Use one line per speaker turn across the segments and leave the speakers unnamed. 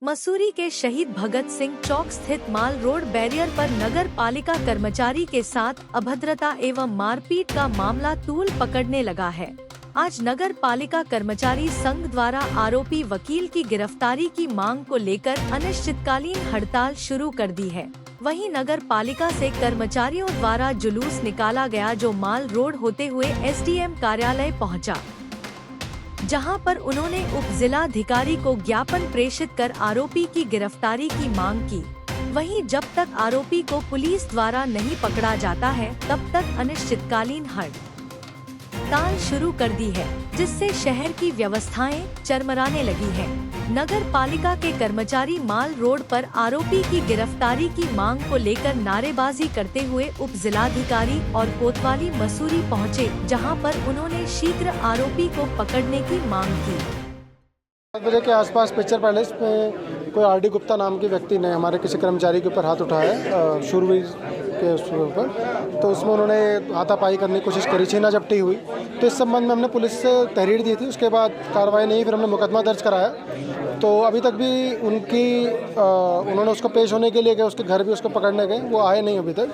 मसूरी के शहीद भगत सिंह चौक स्थित माल रोड बैरियर पर नगर पालिका कर्मचारी के साथ अभद्रता एवं मारपीट का मामला तूल पकड़ने लगा है। आज नगर पालिका कर्मचारी संघ द्वारा आरोपी वकील की गिरफ्तारी की मांग को लेकर अनिश्चितकालीन हड़ताल शुरू कर दी है। वहीं नगर पालिका से कर्मचारियों द्वारा जुलूस निकाला गया जो माल रोड होते हुए एसडीएम कार्यालय पहुंचा, जहां पर उन्होंने उप जिलाधिकारी को ज्ञापन प्रेषित कर आरोपी की गिरफ्तारी की मांग की। वहीं जब तक आरोपी को पुलिस द्वारा नहीं पकड़ा जाता है तब तक अनिश्चितकालीन हड़ताल शुरू कर दी है, जिससे शहर की व्यवस्थाएं चरमराने लगी हैं। नगर पालिका के कर्मचारी माल रोड पर आरोपी की गिरफ्तारी की मांग को लेकर नारेबाजी करते हुए उप जिलाधिकारी और कोतवाली मसूरी पहुंचे, जहां पर उन्होंने शीघ्र आरोपी को पकड़ने की मांग की।
7 बजे के आसपास पिक्चर पैलेस में कोई आरडी गुप्ता नाम के व्यक्ति ने हमारे किसी कर्मचारी के ऊपर हाथ उठाया, शूरवीर के ऊपर, तो उसमें उन्होंने हाथापाई करने की कोशिश करी, छीना झपटी हुई। तो इस संबंध में हमने पुलिस से तहरीर दी थी, उसके बाद कार्रवाई नहीं, फिर हमने मुकदमा दर्ज कराया। तो अभी तक भी उन्होंने उसको पेश होने के लिए गए, उसके घर भी उसको पकड़ने गए, वो आए नहीं अभी तक।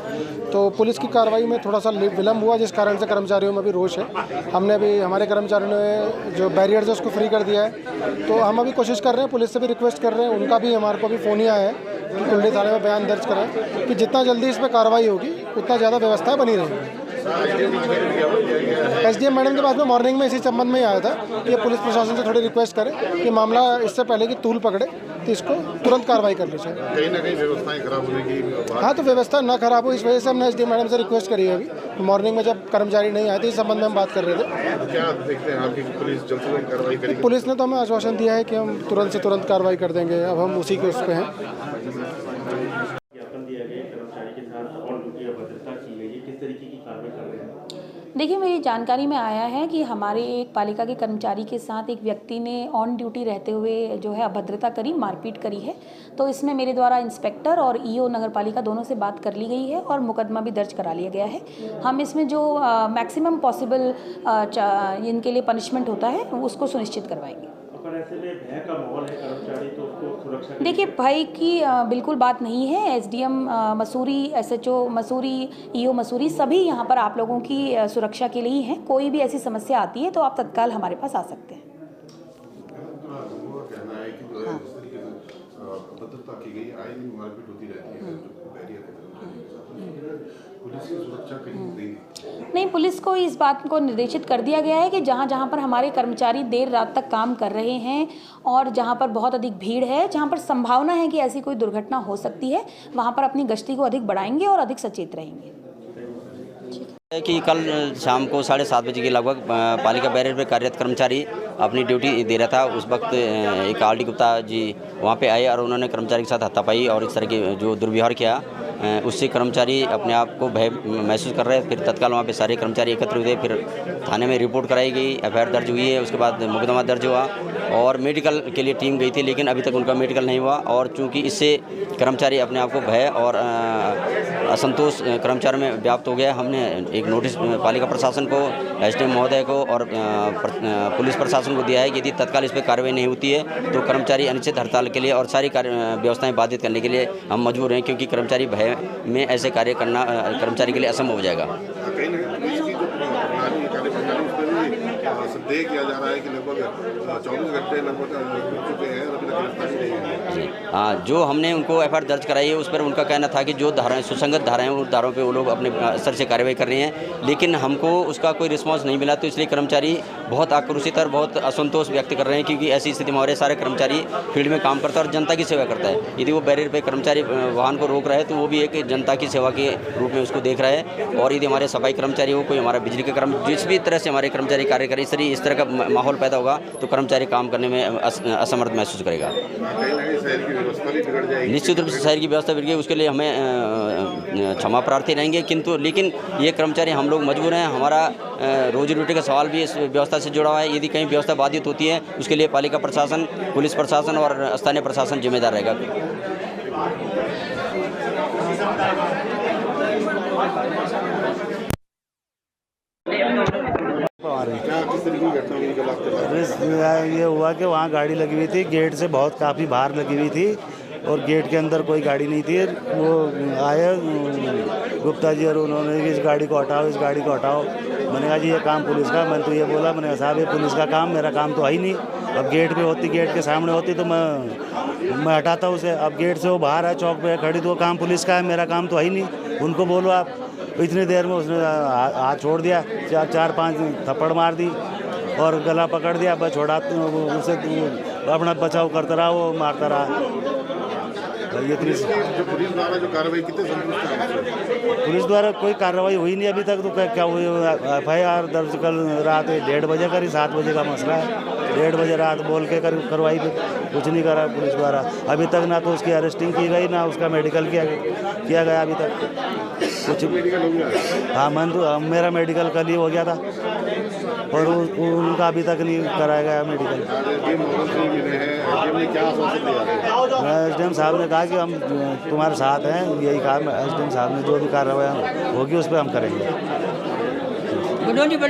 तो पुलिस की कार्रवाई में थोड़ा सा विलम्ब हुआ, जिस कारण से कर्मचारियों में भी रोष है। हमने अभी हमारे कर्मचारियों ने जो बैरियर्स है उसको फ्री कर दिया है। तो हम अभी कोशिश कर रहे हैं, पुलिस से भी रिक्वेस्ट कर रहे हैं, उनका भी हमारे को भी फ़ोन ही आया है कि कुंडली थाने में बयान दर्ज करें कि जितना जल्दी इस पर कार्रवाई होगी उतना ज़्यादा व्यवस्था बनी रहेगी। एसडीएम मैडम के पास में मॉर्निंग में इसी संबंध में ही आया था कि पुलिस प्रशासन से थोड़ी रिक्वेस्ट करें कि मामला इससे पहले कि तूल पकड़े तो इसको तुरंत कार्रवाई कर ली जाए।
कहीं ना कहीं व्यवस्थाएं खराब होने की।
हाँ, तो व्यवस्था ना खराब हो, इस वजह से हमने एसडीएम मैडम से रिक्वेस्ट करी है। अभी मॉर्निंग में जब कर्मचारी नहीं आए थे, इस संबंध में हम बात कर रहे थे।
क्या देखते हैं आपकी पुलिस जल्द से जल्द कार्रवाई करेगी?
पुलिस ने तो हमें आश्वासन दिया है कि हम तुरंत से तुरंत कार्रवाई कर देंगे। अब हम उसी के उस पर हैं।
देखिए, मेरी जानकारी में आया है कि हमारे एक पालिका के कर्मचारी के साथ एक व्यक्ति ने ऑन ड्यूटी रहते हुए जो है अभद्रता करी, मारपीट करी है। तो इसमें मेरे द्वारा इंस्पेक्टर और ईओ नगर पालिका दोनों से बात कर ली गई है और मुकदमा भी दर्ज करा लिया गया है। हम इसमें जो मैक्सिमम पॉसिबल इनके लिए पनिशमेंट होता है उसको सुनिश्चित करवाएंगे।
ऐसे में भय का माहौल है कर्मचारी, तो उसको सुरक्षा
देखिए, भय की बिल्कुल बात नहीं है। SDM Mussoorie, SHO Mussoorie, EO Mussoorie सभी यहाँ पर आप लोगों की सुरक्षा के लिए ही हैं। कोई भी ऐसी समस्या आती है तो आप तत्काल हमारे पास आ सकते हैं। नहीं, पुलिस को इस बात को निर्देशित कर दिया गया है कि जहाँ जहाँ पर हमारे कर्मचारी देर रात तक काम कर रहे हैं और जहाँ पर बहुत अधिक भीड़ है, जहाँ पर संभावना है कि ऐसी कोई दुर्घटना हो सकती है, वहाँ पर अपनी गश्ती को अधिक बढ़ाएंगे और अधिक सचेत रहेंगे।
कि कल शाम को 7:30 बजे के लगभग पालिका बैरियर पर कार्यरत कर्मचारी अपनी ड्यूटी दे रहा था। उस वक्त एक आरडी गुप्ता जी वहाँ पे आए और उन्होंने कर्मचारी के साथ हाथापाई और इस तरह के जो दुर्व्यवहार किया, उससे कर्मचारी अपने आप को भय महसूस कर रहे हैं। फिर तत्काल वहाँ पे सारे कर्मचारी एकत्र हुए, फिर थाने में रिपोर्ट कराई गई, एफआईआर दर्ज हुई है। उसके बाद मुकदमा दर्ज हुआ और मेडिकल के लिए टीम गई थी, लेकिन अभी तक उनका मेडिकल नहीं हुआ। और चूँकि इससे कर्मचारी अपने आप को भय और असंतोष कर्मचारियों में व्याप्त हो गया, हमने एक नोटिस पालिका प्रशासन को, एसडीएम महोदय को और पुलिस प्रशासन को दिया है कि यदि तत्काल इस पर कार्रवाई नहीं होती है तो कर्मचारी अनिश्चित हड़ताल के लिए और सारी व्यवस्थाएं बाधित करने के लिए हम मजबूर हैं, क्योंकि कर्मचारी भय में ऐसे कार्य करना कर्मचारी के लिए असंभव हो जाएगा।
किया जा रहा है कि लगभग 24 घंटे लगभग चुके हैं, अभी तक गिरफ्तारी नहीं है।
जी हाँ, जो हमने उनको एफआईआर दर्ज कराई है उस पर उनका कहना था कि जो धाराएं सुसंगत धाराएं उन धाराओं पे वो लोग अपने स्तर से कार्रवाई कर रहे हैं, लेकिन हमको उसका कोई रिस्पांस नहीं मिला। तो इसलिए कर्मचारी बहुत आक्रोशित और बहुत असंतोष व्यक्त कर रहे हैं, क्योंकि ऐसी स्थिति में हमारे सारे कर्मचारी फील्ड में काम करता है और जनता की सेवा करता है। यदि वो बैरियर पर कर्मचारी वाहन को रोक रहा है तो वो भी एक जनता की सेवा के रूप में उसको देख रहा है। और यदि हमारे सफाई कर्मचारी हो, कोई हमारा बिजली का कर्म, जिस भी तरह से हमारे कर्मचारी कार्य करें, इस तरह का माहौल पैदा होगा तो कर्मचारी काम करने में असमर्थ महसूस करेगा। निश्चित रूप से शहर की व्यवस्था बिगड़ गई, उसके लिए हमें क्षमा प्रार्थी रहेंगे, किंतु लेकिन ये कर्मचारी हम लोग मजबूर हैं। हमारा रोजी रोटी का सवाल भी इस व्यवस्था से जुड़ा हुआ है। यदि कहीं व्यवस्था बाधित होती है उसके लिए पालिका प्रशासन, पुलिस प्रशासन और स्थानीय प्रशासन जिम्मेदार रहेगा।
क्या तरीके की घटना हुई कल आपके साथ?
रिस्क ये हुआ कि वहाँ गाड़ी लगी हुई थी, गेट से बहुत काफ़ी बाहर लगी हुई थी और गेट के अंदर कोई गाड़ी नहीं थी। वो आए गुप्ता जी और उन्होंने कि इस गाड़ी को हटाओ, इस गाड़ी को हटाओ। मैंने कहा जी ये काम पुलिस का। मैंने तो ये बोला, मैंने कहा साहब ये पुलिस का काम, मेरा काम तो है ही नहीं। अब गेट पे होती, गेट के सामने होती तो मैं हटाता उसे। अब गेट से वो बाहर है, चौक पे खड़ी, तो वो काम पुलिस का है, मेरा काम तो है ही नहीं। उनको बोलो आप। इतनी देर में उसने हाथ छोड़ दिया, चार पांच थप्पड़ मार दी और गला पकड़ दिया। बस छोड़ा उसे, अपना बचाव करता रहा, वो मारता रहा। ये
जो पुलिस द्वारा जो कार्रवाई कितने संतुष्ट हैं?
पुलिस द्वारा कोई कार्रवाई हुई नहीं अभी तक। तो क्या हुई, FIR दर्ज कल रात 1:30 बजे करी, 7 बजे का मसला है। 1:30 बजे रात बोल के करवाई, कुछ नहीं करा पुलिस द्वारा अभी तक। ना तो उसकी अरेस्टिंग की गई, ना उसका मेडिकल किया गया अभी तक कुछ।
मेडिकल हो गया?
हाँ, मेरा मेडिकल कल ही हो गया था और उनका अभी तक नहीं कराया गया मेडिकल।
क्या आश्वासन दिया?
SDM साहब ने कहा कि हम तुम्हारे साथ हैं, यही कहा। SDM साहब ने जो भी कार्रवाई होगी उस पर हम करेंगे।